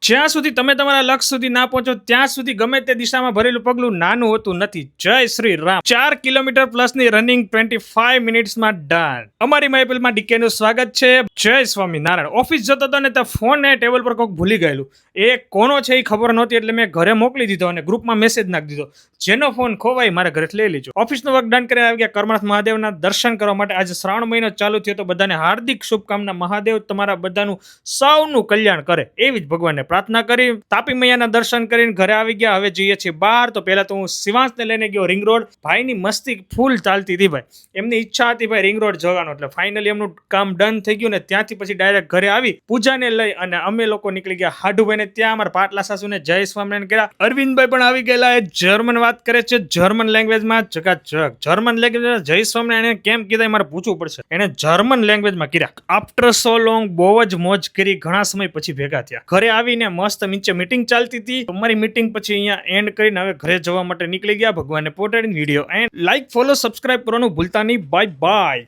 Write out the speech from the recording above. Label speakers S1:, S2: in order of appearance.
S1: જ્યાં સુધી તમે તમારા લક્ષ્ય સુધી ના પહોંચો ત્યાં સુધી ગમે તે દિશામાં ભરેલું પગલું નાનું હોતું નથી. જય શ્રી રામ. 4 કિલોમીટર પ્લસની રનિંગ 25 મિનિટ્સમાં ડન. અમારી મહેફિલમાં ડીકે નું સ્વાગત છે. જય સ્વામિનારાયણ. ઓફિસ જતો હતો ને ત્યાં ફોન ને ટેબલ પર કોઈક ભૂલી ગયેલું. એ કોનો છે એ ખબર નહોતી એટલે મેં ઘરે મોકલી દીધો અને ગ્રુપમાં મેસેજ નાખી દીધો, જેનો ફોન ખોવાય મારા ઘરેથી લઈ લેજો. ઓફિસનો વર્ક ડન કરીને આવી ગયા કરમનાથ મહાદેવના દર્શન કરવા માટે. આજે શ્રાવણ મહિનો ચાલુ થયો તો બધાને હાર્દિક શુભકામના. મહાદેવ તમારા બધાનું સૌનું કલ્યાણ કરે એવી જ ભગવાનને પ્રાર્થના કરી. તાપી મૈયાના દર્શન કરીને ઘરે આવી ગયા. હવે જઈએ છીએ બહાર. તો પહેલા તો હું શિવાંશને લઈને ગયો રિંગ રોડ. ભાઈની મસ્તી ફૂલ ચાલતી હતી ભાઈ. એમની ઈચ્છા હતી ભાઈ રિંગ રોડ જવાનો, એટલે ફાઇનલી એમનું કામ ડન થઈ ગયું ને ત્યાંથી પછી ડાયરેક્ટ ઘરે આવી પૂજાને લઈ અને અમે લોકો નીકળી ગયા હાડુભાઈને ત્યાં. અમારા પાટલા સાસુને જય સ્વામિનારાયણ કર્યા. અરવિંદભાઈ પણ આવી ગયેલા. એ જર્મન વાત કરે છે, જર્મન લેંગ્વેજમાં ચકાચક. જર્મન લેંગ્વેજમાં જય સ્વામિનારાયણ કેમ કીધા મારે પૂછવું પડશે. એને જર્મન લેંગ્વેજમાં કર્યા. આફ્ટર સો લોંગ બહુ જ મોજ કરી. ઘણા સમય પછી ભેગા થયા. ઘરે આવીને મસ્ત નીચે મીટિંગ ચાલતી હતી. અમારી મીટિંગ પછી અહીંયા એન્ડ કરીને હવે ઘરે જવા માટે નીકળી ગયા. ભગવાનને પોતાડીને video and like follow subscribe કરવાનું ભૂલતા નહીં. Bye by.